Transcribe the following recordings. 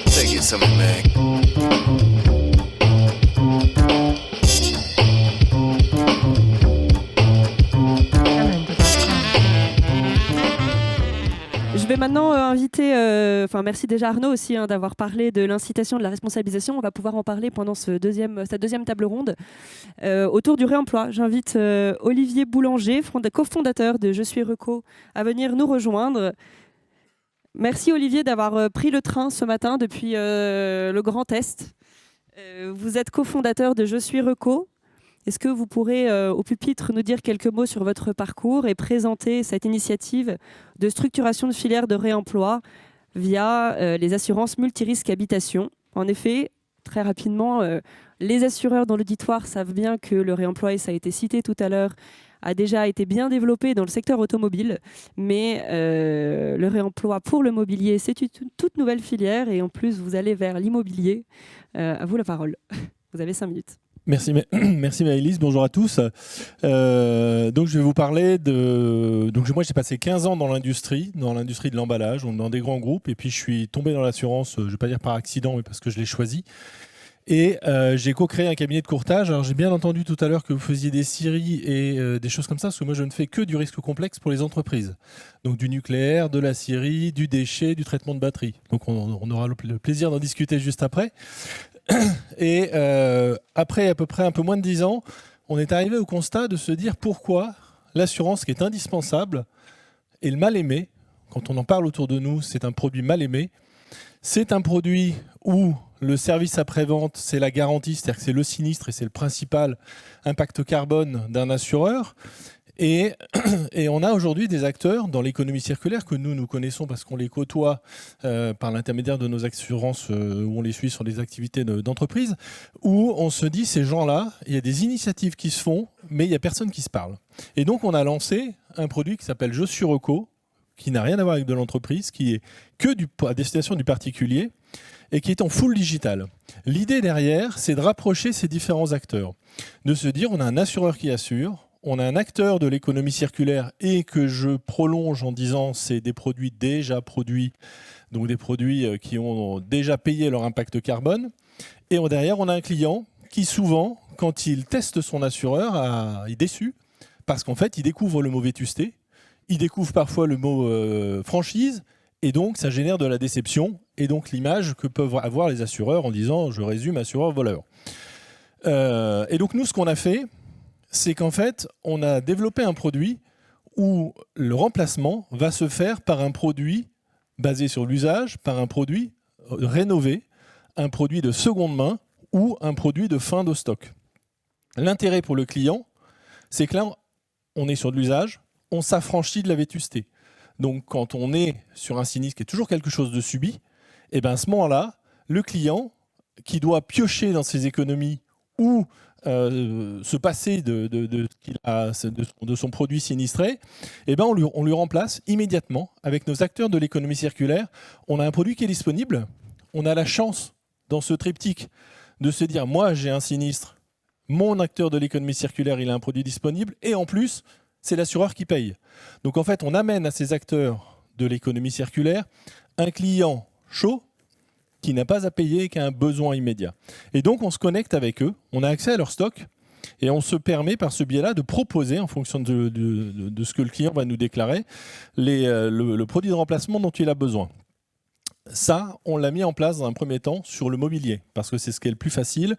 Take it, something, man. Je vais maintenant inviter, merci déjà Arnaud aussi d'avoir parlé de l'incitation de la responsabilisation. On va pouvoir en parler pendant cette deuxième table ronde autour du réemploi. J'invite Olivier Boulanger, cofondateur de Je suis Reco, à venir nous rejoindre. Merci Olivier d'avoir pris le train ce matin depuis le Grand Est. Vous êtes cofondateur de Je suis Reco. Est-ce que vous pourrez, au pupitre, nous dire quelques mots sur votre parcours et présenter cette initiative de structuration de filières de réemploi via les assurances multirisques habitation? En effet, très rapidement, les assureurs dans l'auditoire savent bien que le réemploi, et ça a été cité tout à l'heure, a déjà été bien développé dans le secteur automobile, mais le réemploi pour le mobilier, c'est une toute nouvelle filière et en plus, vous allez vers l'immobilier. À vous la parole. Vous avez 5 minutes. Merci Maëlys, bonjour à tous. Donc je vais vous parler de... Donc moi j'ai passé 15 ans dans l'industrie de l'emballage, dans des grands groupes, et puis je suis tombé dans l'assurance, je ne vais pas dire par accident, mais parce que je l'ai choisi. Et j'ai co-créé un cabinet de courtage. Alors j'ai bien entendu tout à l'heure que vous faisiez des scieries et des choses comme ça, parce que moi je ne fais que du risque complexe pour les entreprises. Donc du nucléaire, de la scierie, du déchet, du traitement de batterie. Donc on aura le plaisir d'en discuter juste après. Et après à peu près un peu moins de 10 ans, on est arrivé au constat de se dire pourquoi l'assurance, qui est indispensable, est le mal aimé. Quand on en parle autour de nous, c'est un produit mal aimé. C'est un produit où le service après-vente, c'est la garantie, c'est-à-dire que c'est le sinistre et c'est le principal impact carbone d'un assureur. Et on a aujourd'hui des acteurs dans l'économie circulaire que nous connaissons parce qu'on les côtoie par l'intermédiaire de nos assurances où on les suit sur des activités d'entreprise, où on se dit ces gens-là, il y a des initiatives qui se font, mais il n'y a personne qui se parle. Et donc on a lancé un produit qui s'appelle Je suis Reco, qui n'a rien à voir avec de l'entreprise, qui est que à destination du particulier et qui est en full digital. L'idée derrière, c'est de rapprocher ces différents acteurs, de se dire on a un assureur qui assure, on a un acteur de l'économie circulaire et que je prolonge en disant c'est des produits déjà produits, donc des produits qui ont déjà payé leur impact carbone. Et derrière, on a un client qui souvent, quand il teste son assureur, est déçu parce qu'en fait, il découvre le mot vétusté, il découvre parfois le mot franchise et donc ça génère de la déception et donc l'image que peuvent avoir les assureurs en disant, je résume, assureur voleur. Et donc nous, ce qu'on a fait, c'est qu'en fait, on a développé un produit où le remplacement va se faire par un produit basé sur l'usage, par un produit rénové, un produit de seconde main ou un produit de fin de stock. L'intérêt pour le client, c'est que là, on est sur de l'usage, on s'affranchit de la vétusté. Donc, quand on est sur un sinistre qui est toujours quelque chose de subi, et bien à ce moment-là, le client qui doit piocher dans ses économies ou se passer de son produit sinistré, eh ben on lui remplace immédiatement avec nos acteurs de l'économie circulaire. On a un produit qui est disponible. On a la chance, dans ce triptyque, de se dire, moi j'ai un sinistre, mon acteur de l'économie circulaire, il a un produit disponible, et en plus, c'est l'assureur qui paye. Donc en fait, on amène à ces acteurs de l'économie circulaire un client chaud, qui n'a pas à payer et qui a un besoin immédiat. Et donc, on se connecte avec eux, on a accès à leur stock et on se permet par ce biais-là de proposer, en fonction de ce que le client va nous déclarer, le produit de remplacement dont il a besoin. Ça, on l'a mis en place dans un premier temps sur le mobilier, parce que c'est ce qui est le plus facile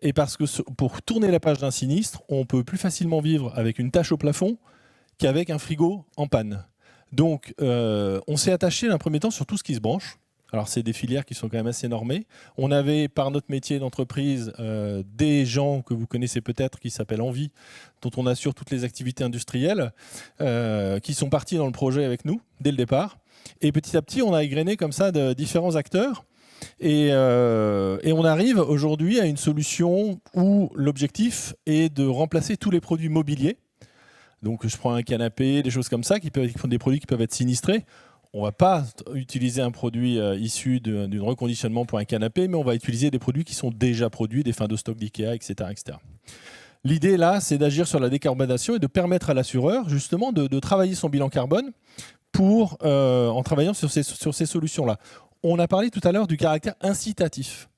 et parce que pour tourner la page d'un sinistre, on peut plus facilement vivre avec une tache au plafond qu'avec un frigo en panne. Donc, on s'est attaché dans un premier temps sur tout ce qui se branche. Alors, c'est des filières qui sont quand même assez normées. On avait, par notre métier d'entreprise, des gens que vous connaissez peut-être qui s'appellent Envie, dont on assure toutes les activités industrielles, qui sont partis dans le projet avec nous dès le départ. Et petit à petit, on a égrené comme ça de différents acteurs. Et on arrive aujourd'hui à une solution où l'objectif est de remplacer tous les produits mobiliers. Donc, je prends un canapé, des choses comme ça, qui sont des produits qui peuvent être sinistrés. On ne va pas utiliser un produit issu d'un reconditionnement pour un canapé, mais on va utiliser des produits qui sont déjà produits, des fins de stock d'IKEA, etc., etc. L'idée là, c'est d'agir sur la décarbonation et de permettre à l'assureur justement de travailler son bilan carbone en travaillant sur ces solutions-là. On a parlé tout à l'heure du caractère incitatif.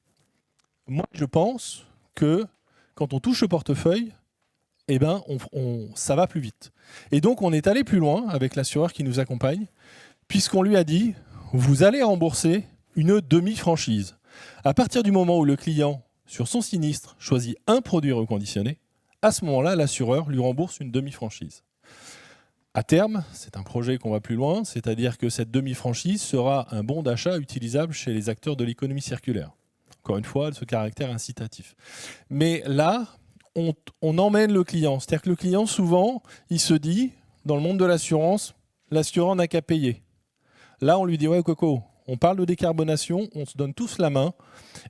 Moi, je pense que quand on touche le portefeuille, eh ben, ça va plus vite. Et donc, on est allé plus loin avec l'assureur qui nous accompagne, puisqu'on lui a dit, vous allez rembourser une demi-franchise. À partir du moment où le client, sur son sinistre, choisit un produit reconditionné, à ce moment-là, l'assureur lui rembourse une demi-franchise. À terme, c'est un projet qu'on va plus loin, c'est-à-dire que cette demi-franchise sera un bon d'achat utilisable chez les acteurs de l'économie circulaire. Encore une fois, ce caractère incitatif. Mais là, on emmène le client. C'est-à-dire que le client, souvent, il se dit, dans le monde de l'assurance, l'assureur n'a qu'à payer. Là, on lui dit, ouais, Coco, on parle de décarbonation, on se donne tous la main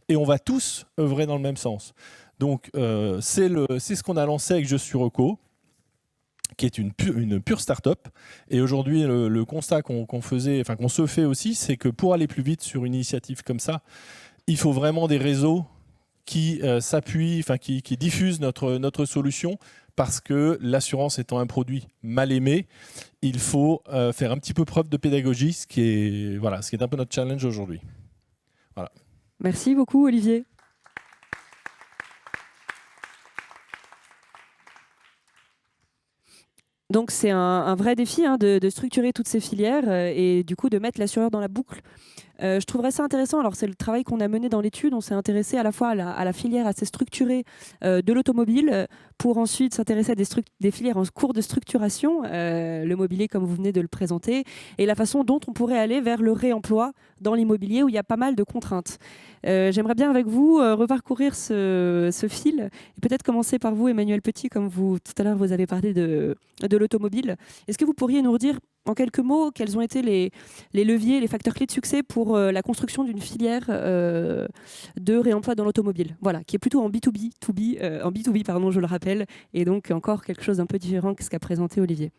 et on va tous œuvrer dans le même sens. Donc, c'est ce qu'on a lancé avec Je suis Reco, qui est une pure start-up. Et aujourd'hui, le constat qu'on se fait aussi, c'est que pour aller plus vite sur une initiative comme ça, il faut vraiment des réseaux qui s'appuient, qui diffusent notre solution, parce que l'assurance étant un produit mal aimé, il faut faire un petit peu preuve de pédagogie, ce qui est un peu notre challenge aujourd'hui. Voilà. Merci beaucoup, Olivier. Donc c'est un vrai défi de structurer toutes ces filières et du coup de mettre l'assureur dans la boucle. Je trouverais ça intéressant. Alors c'est le travail qu'on a mené dans l'étude. On s'est intéressé à la fois à la filière assez structurée de l'automobile pour ensuite s'intéresser à des filières en cours de structuration, le mobilier comme vous venez de le présenter, et la façon dont on pourrait aller vers le réemploi dans l'immobilier où il y a pas mal de contraintes. J'aimerais bien avec vous reparcourir ce fil et peut-être commencer par vous, Emmanuel Petit, comme vous tout à l'heure vous avez parlé de l'automobile. Est-ce que vous pourriez nous redire en quelques mots quels ont été les leviers, les facteurs clés de succès pour la construction d'une filière de réemploi dans l'automobile, voilà, qui est plutôt en B2B, pardon, je le rappelle, et donc encore quelque chose d'un peu différent que ce qu'a présenté Olivier.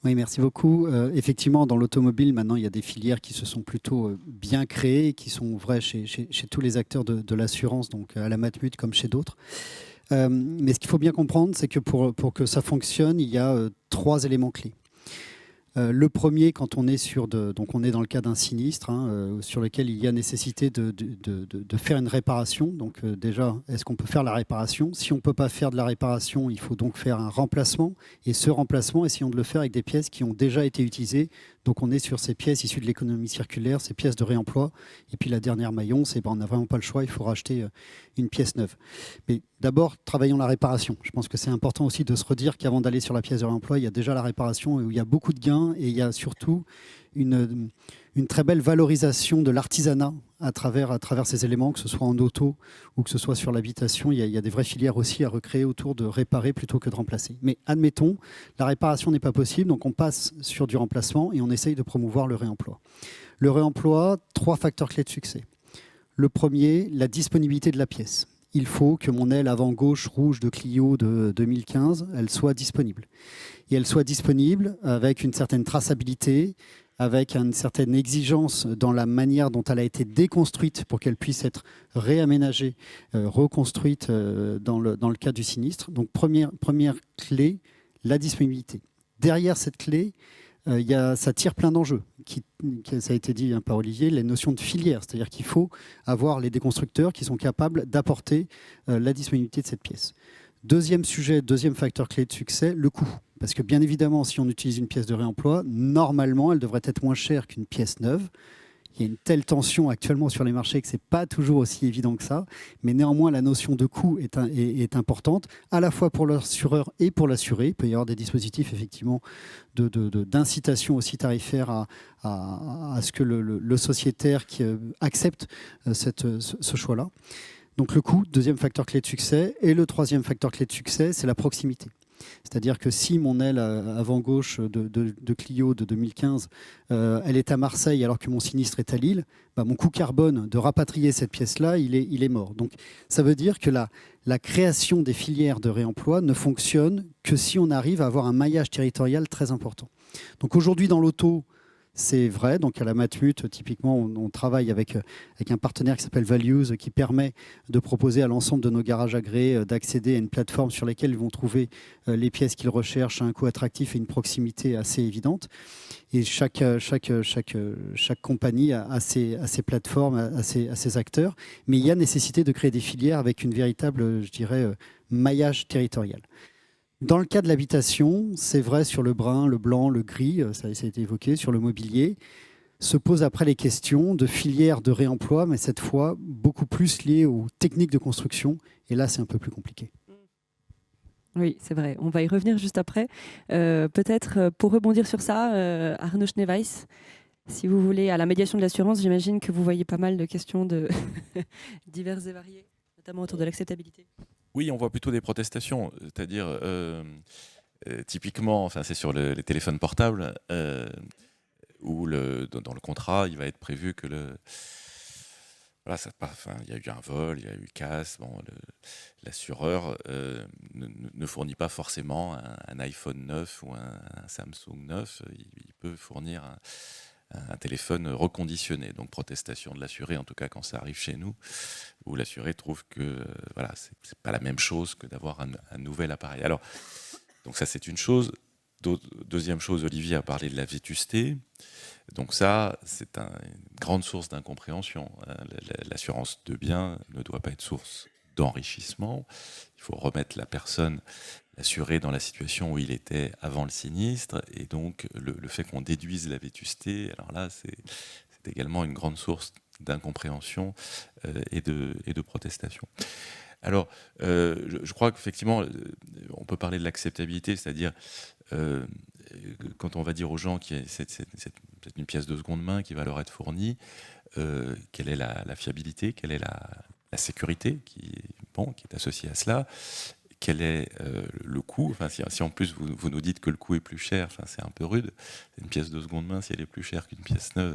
Oui, merci beaucoup. Effectivement, dans l'automobile, maintenant, il y a des filières qui se sont plutôt bien créées, qui sont vraies chez tous les acteurs de l'assurance, donc à la Matmut comme chez d'autres. Mais ce qu'il faut bien comprendre, c'est que pour que ça fonctionne, il y a 3 éléments clés. Le premier, quand on est donc on est dans le cas d'un sinistre sur lequel il y a nécessité de faire une réparation. Donc déjà, est-ce qu'on peut faire la réparation? Si on ne peut pas faire de la réparation, il faut donc faire un remplacement. Et ce remplacement, essayons de le faire avec des pièces qui ont déjà été utilisées. Donc on est sur ces pièces issues de l'économie circulaire, ces pièces de réemploi. Et puis la dernière maillon, c'est on n'a vraiment pas le choix, il faut racheter une pièce neuve. Mais d'abord, travaillons la réparation. Je pense que c'est important aussi de se redire qu'avant d'aller sur la pièce de réemploi, il y a déjà la réparation où il y a beaucoup de gains et il y a surtout une très belle valorisation de l'artisanat à travers ces éléments, que ce soit en auto ou que ce soit sur l'habitation. Il y a des vraies filières aussi à recréer autour de réparer plutôt que de remplacer. Mais admettons, la réparation n'est pas possible, donc on passe sur du remplacement et on essaye de promouvoir le réemploi. Le réemploi, 3 facteurs clés de succès. Le premier, la disponibilité de la pièce. Il faut que mon aile avant gauche rouge de Clio de 2015, elle soit disponible. Et elle soit disponible avec une certaine traçabilité, avec une certaine exigence dans la manière dont elle a été déconstruite pour qu'elle puisse être réaménagée, reconstruite dans le cas du sinistre. Donc première clé, la disponibilité. Derrière cette clé, ça tire plein d'enjeux. Ça a été dit par Olivier, les notions de filière. C'est-à-dire qu'il faut avoir des constructeurs qui sont capables d'apporter la disponibilité de cette pièce. Deuxième sujet, deuxième facteur clé de succès, le coût. Parce que bien évidemment, si on utilise une pièce de réemploi, normalement, elle devrait être moins chère qu'une pièce neuve. Il y a une telle tension actuellement sur les marchés que ce n'est pas toujours aussi évident que ça. Mais néanmoins, la notion de coût est importante, à la fois pour l'assureur et pour l'assuré. Il peut y avoir des dispositifs, effectivement, d'incitation aussi tarifaire à ce que le sociétaire qui accepte ce choix-là. Donc le coût, deuxième facteur clé de succès. Et le troisième facteur clé de succès, c'est la proximité. C'est-à-dire que si mon aile avant-gauche de Clio de 2015, elle est à Marseille alors que mon sinistre est à Lille, mon coût carbone de rapatrier cette pièce-là, il est mort. Donc ça veut dire que la création des filières de réemploi ne fonctionne que si on arrive à avoir un maillage territorial très important. Donc aujourd'hui dans l'auto, C'est vrai, donc à la Matmut, typiquement, on travaille avec un partenaire qui s'appelle Values, qui permet de proposer à l'ensemble de nos garages agréés d'accéder à une plateforme sur laquelle ils vont trouver les pièces qu'ils recherchent à un coût attractif et une proximité assez évidente. Et chaque compagnie a ses plateformes, a ses acteurs, mais il y a nécessité de créer des filières avec une véritable, je dirais, maillage territorial. Dans le cas de l'habitation, c'est vrai sur le brun, le blanc, le gris, ça a été évoqué, sur le mobilier, se posent après les questions de filières de réemploi, mais cette fois beaucoup plus liées aux techniques de construction. Et là, c'est un peu plus compliqué. Oui, c'est vrai. On va y revenir juste après. Peut-être pour rebondir sur ça, Arnaud Schneeweiss, si vous voulez, à la médiation de l'assurance, j'imagine que vous voyez pas mal de questions diverses et variées, notamment autour de l'acceptabilité. Oui, on voit plutôt des protestations, c'est-à-dire typiquement, enfin, c'est sur les téléphones portables, où dans le contrat, il va être prévu que voilà, il y a eu un vol, il y a eu casse. Bon, l'assureur ne fournit pas forcément un iPhone 9 ou un Samsung 9. Il peut fournir un téléphone reconditionné. Donc protestation de l'assuré, en tout cas quand ça arrive chez nous, où l'assuré trouve que voilà, c'est pas la même chose que d'avoir un nouvel appareil. Alors, donc ça c'est une chose. Deuxième chose, Olivier a parlé de la vétusté. Donc ça, c'est une grande source d'incompréhension. L'assurance de biens ne doit pas être source d'enrichissement. Il faut remettre la personne, l'assuré, dans la situation où il était avant le sinistre. Et donc, le fait qu'on déduise la vétusté, alors là, c'est également une grande source d'incompréhension et de protestation. Alors, je crois qu'effectivement, on peut parler de l'acceptabilité, c'est-à-dire quand on va dire aux gens que c'est une pièce de seconde main qui va leur être fournie, quelle est la fiabilité, quelle est la sécurité qui est associée à cela, quel est le coût. Enfin, si en plus vous nous dites que le coût est plus cher, enfin, c'est un peu rude. Une pièce de seconde main, si elle est plus chère qu'une pièce neuve,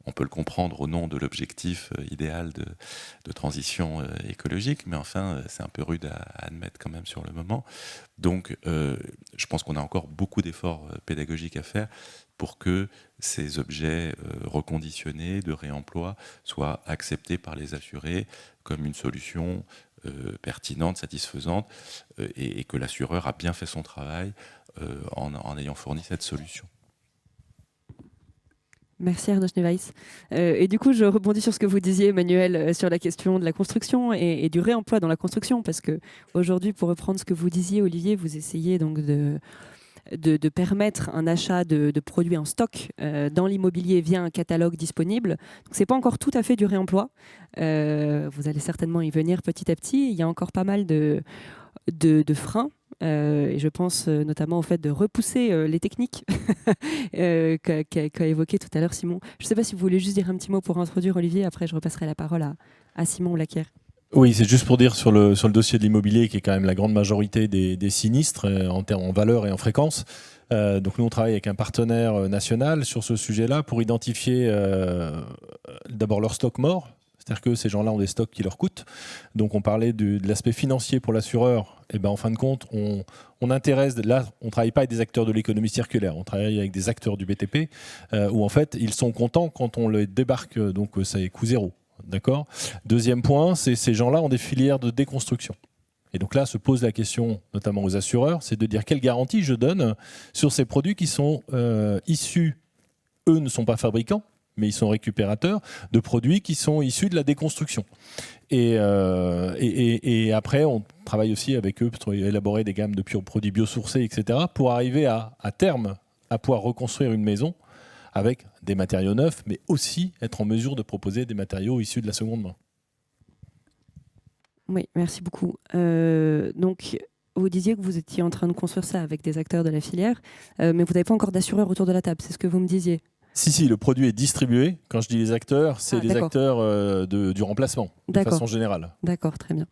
on peut le comprendre au nom de l'objectif idéal de transition écologique, mais enfin, c'est un peu rude à admettre quand même sur le moment. Donc, je pense qu'on a encore beaucoup d'efforts pédagogiques à faire pour que ces objets reconditionnés, de réemploi, soient acceptés par les assurés comme une solution pertinente, satisfaisante, et que l'assureur a bien fait son travail en ayant fourni cette solution. Merci Arnaud Schneeweiss. Et du coup, je rebondis sur ce que vous disiez, Emmanuel, sur la question de la construction et du réemploi dans la construction, parce que aujourd'hui, pour reprendre ce que vous disiez, Olivier, vous essayez donc de permettre un achat de produits en stock dans l'immobilier via un catalogue disponible. Ce n'est pas encore tout à fait du réemploi. Vous allez certainement y venir petit à petit. Il y a encore pas mal de freins. Et je pense notamment au fait de repousser les techniques qu'a évoqué tout à l'heure Simon. Je ne sais pas si vous voulez juste dire un petit mot pour introduire Olivier, après je repasserai la parole à Simon Blaquière. Oui, c'est juste pour dire sur le dossier de l'immobilier, qui est quand même la grande majorité des sinistres en valeur et en fréquence. Donc nous, on travaille avec un partenaire national sur ce sujet-là pour identifier d'abord leur stock mort. C'est-à-dire que ces gens-là ont des stocks qui leur coûtent. Donc on parlait de l'aspect financier pour l'assureur. Et ben en fin de compte, on intéresse. Là, on ne travaille pas avec des acteurs de l'économie circulaire. On travaille avec des acteurs du BTP où en fait, ils sont contents quand on les débarque. Donc c'est coût zéro. D'accord. Deuxième point, c'est ces gens-là ont des filières de déconstruction. Et donc là, se pose la question, notamment aux assureurs, c'est de dire quelle garantie je donne sur ces produits qui sont issus, eux ne sont pas fabricants, mais ils sont récupérateurs de produits qui sont issus de la déconstruction. Et après, on travaille aussi avec eux pour élaborer des gammes de produits biosourcés, etc., pour arriver à terme à pouvoir reconstruire une maison avec des matériaux neufs, mais aussi être en mesure de proposer des matériaux issus de la seconde main. Oui, merci beaucoup. Donc, vous disiez que vous étiez en train de construire ça avec des acteurs de la filière, mais vous n'avez pas encore d'assureurs autour de la table, c'est ce que vous me disiez. Si, le produit est distribué. Quand je dis les acteurs, c'est les acteurs du remplacement, de façon générale. D'accord, très bien.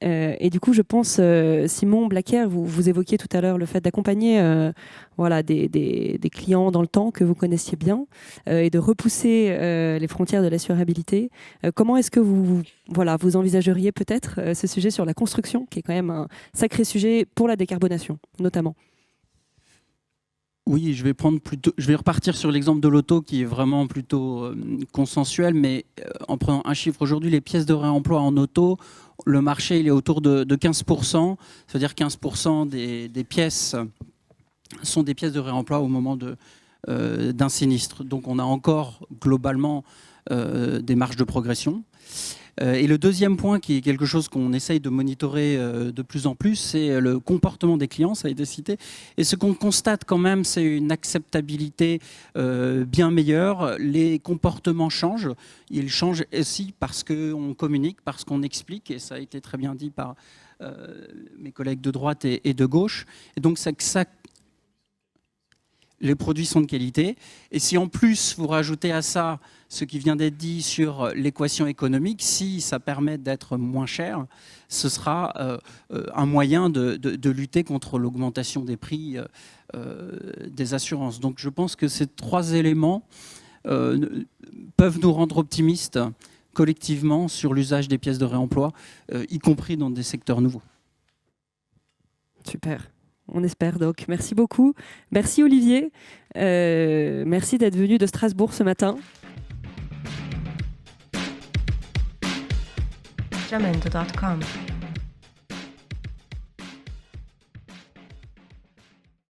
Et du coup, je pense, Simon Blaquière, vous évoquiez tout à l'heure le fait d'accompagner des clients dans le temps que vous connaissiez bien et de repousser les frontières de l'assurabilité. Comment est-ce que vous envisageriez peut-être ce sujet sur la construction, qui est quand même un sacré sujet pour la décarbonation, notamment ? Oui, je vais repartir sur l'exemple de l'auto qui est vraiment plutôt consensuel, mais en prenant un chiffre aujourd'hui, les pièces de réemploi en auto, le marché il est autour de 15%, c'est-à-dire 15% des pièces sont des pièces de réemploi au moment d'un sinistre. Donc on a encore globalement des marges de progression. Et le deuxième point, qui est quelque chose qu'on essaye de monitorer de plus en plus, c'est le comportement des clients, ça a été cité. Et ce qu'on constate quand même, c'est une acceptabilité bien meilleure. Les comportements changent. Ils changent aussi parce qu'on communique, parce qu'on explique, et ça a été très bien dit par mes collègues de droite et de gauche. Et donc les produits sont de qualité. Et si en plus vous rajoutez à ça ce qui vient d'être dit sur l'équation économique, si ça permet d'être moins cher, ce sera un moyen de lutter contre l'augmentation des prix des assurances. Donc je pense que ces trois éléments peuvent nous rendre optimistes collectivement sur l'usage des pièces de réemploi, y compris dans des secteurs nouveaux. Super. On espère donc. Merci beaucoup. Merci Olivier. Merci d'être venu de Strasbourg ce matin. Jamendo.com